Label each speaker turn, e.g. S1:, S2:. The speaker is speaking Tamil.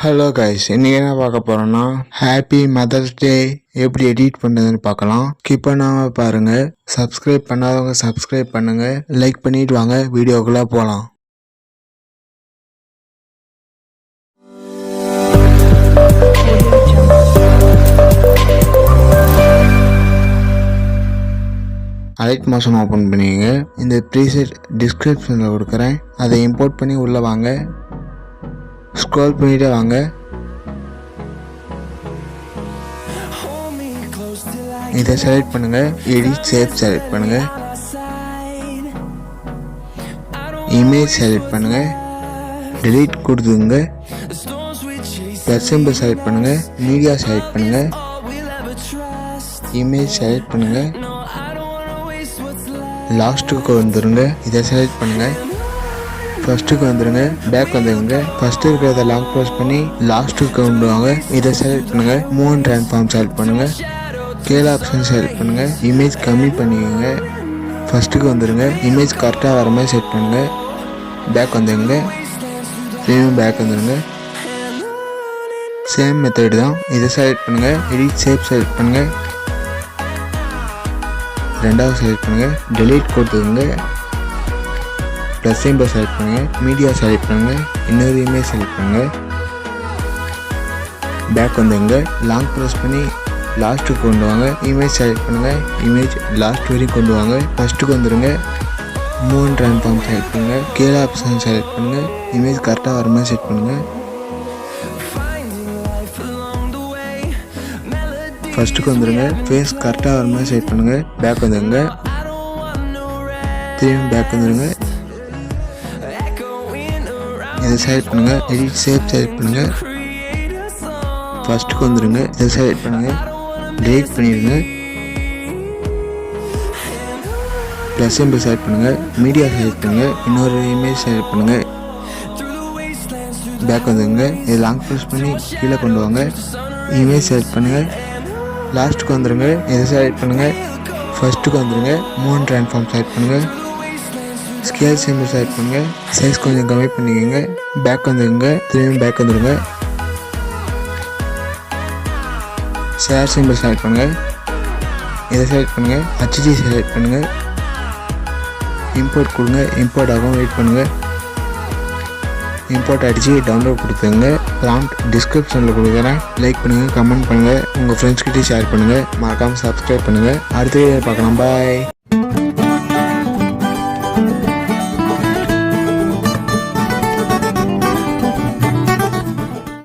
S1: ஹலோ கைஸ், இன்னைக்கு என்ன பார்க்க போறோம்னா ஹாப்பி மதர்ஸ் டே எப்படி எடிட் பண்ணுறதுன்னு பார்க்கலாம். ஸ்கிப் பண்ணாமல் பாருங்க. சப்ஸ்கிரைப் பண்ணாதவங்க சப்ஸ்கிரைப் பண்ணுங்க. லைக் பண்ணிட்டு வாங்க வீடியோக்குள்ள போகலாம். அலைட் மாஷன் ஓப்பன் பண்ணிங்க. இந்த ப்ரீசெட் டிஸ்கிரிப்ஷனில் கொடுக்குறேன், அதை இம்போர்ட் பண்ணி உள்ளே வாங்க. ஸ்க்ரோல் பண்ணிட்டே வாங்க. இதை செலக்ட் பண்ணுங்க. எடிட் ஷேப் செலக்ட் பண்ணுங்க. இமேஜ் செலக்ட் பண்ணுங்க. டெலீட் கொடுத்துங்க. ப்ளஸ் சிம்பிள் செலக்ட் பண்ணுங்க. மீடியா செலக்ட் பண்ணுங்க. இமேஜ் செலக்ட் பண்ணுங்க. லாஸ்ட்டுக்கு வந்துருங்க. இதை செலக்ட் பண்ணுங்க. ஃபர்ஸ்ட்டுக்கு வந்துடுங்க. பேக் வந்துடுங்க. ஃபர்ஸ்ட் இருக்கிறத லாங் ப்ரெஸ் பண்ணி லாஸ்ட்டுக்கு கொண்டு வாங்க. இதை செலக்ட் பண்ணுங்க. மூவ் அண்ட் ட்ரான்ஸ்ஃபார்ம் செலக்ட் பண்ணுங்க. ஸ்கேல் ஆப்ஷன் செலக்ட் பண்ணுங்க. இமேஜ் கம்மி பண்ணிக்கோங்க. ஃபர்ஸ்ட்டுக்கு வந்துடுங்க. இமேஜ் கரெக்டாக வர மாதிரி செட் பண்ணுங்க. பேக் வந்துடுங்க. திரும்ப பேக் வந்துடுங்க. சேம் மெத்தட் தான். இதை செலக்ட் பண்ணுங்க. எடிட் ஷேப் செலக்ட் பண்ணுங்க. ரெண்டாவது செலக்ட் பண்ணுங்க. டெலீட் கொடுத்துருங்க. ப்ளஸ் சிம்பிள் செலக்ட் பண்ணுங்கள். மீடியா செலக்ட் பண்ணுங்கள். இன்னொரு இமேஜ் செலக்ட் பண்ணுங்கள். பேக் வந்துங்க. லாங் ப்ரெஸ் பண்ணி லாஸ்ட்டுக்கு கொண்டு வாங்க. இமேஜ் செலக்ட் பண்ணுங்கள். இமேஜ் லாஸ்ட் வரைக்கும் கொண்டு வாங்க. ஃபஸ்ட்டுக்கு வந்துடுங்க. மூவ் அண்ட் ட்ரான்ஸ்ஃபார்ம் செலக்ட் பண்ணுங்கள். ஸ்கேல் ஆப்ஷன் செலக்ட் பண்ணுங்கள். இமேஜ் கரெக்டாக வர மாதிரி செட் பண்ணுங்கள். ஃபஸ்ட்டுக்கு வந்துடுங்க. ஃபேஸ் கரெக்டாக வர மாதிரி செட் பண்ணுங்கள். பேக் வந்துடுங்க. திரும்பி பேக் வந்துடுங்க. இதை செலக்ட் பண்ணுங்கள். எடிட் ஷேப் செலக்ட் பண்ணுங்கள். ஃபஸ்ட்டுக்கு வந்துடுங்க. இதை செலக்ட் பண்ணுங்கள். டெலீட் பண்ணிடுங்க. ப்ளஸ் சிம்பிள் செலக்ட் பண்ணுங்கள். மீடியா செலக்ட் பண்ணுங்கள். இன்னொரு இமேஜ் செலக்ட் பண்ணுங்கள். பேக் வந்துடுங்க. இதை லாங் ப்ரெஸ் பண்ணி கீழே கொண்டு வாங்க. இமேஜ் செலக்ட் பண்ணுங்கள். லாஸ்ட்டுக்கு வந்துடுங்க. இதை செலக்ட் பண்ணுங்கள். ஃபஸ்ட்டுக்கு வந்துடுங்க. மூவ் அண்ட் ட்ரான்ஸ்ஃபார்ம் செலக்ட் பண்ணுங்கள். ஸ்கேல் சிம்பிள் செலக்ட் பண்ணுங்கள். சைஸ் கொஞ்சம் கம்மி பண்ணிக்கோங்க. பேக் வந்துடுங்க. திரும்பி பேக் வந்துடுங்க. ஷேர் சிம்பிள் செலக்ட் பண்ணுங்கள். இதை செலக்ட் பண்ணுங்கள். ஹச்டி செலக்ட் பண்ணுங்கள். இம்போர்ட் கொடுங்க. இம்போர்ட் ஆகும். வெயிட் பண்ணுங்கள். இம்போர்ட் அடித்து டவுன்லோட் கொடுத்துங்க. ப்ராம்ப்ட் டிஸ்கிரிப்ஷனில் கொடுக்குறேன். லைக் பண்ணுங்கள், கமெண்ட் பண்ணுங்கள், உங்கள் ஃப்ரெண்ட்ஸ்கிட்டையும் ஷேர் பண்ணுங்கள். மறக்காமல் சப்ஸ்கிரைப் பண்ணுங்கள். அடுத்த வீடியோ பார்க்கலாம். பாய்.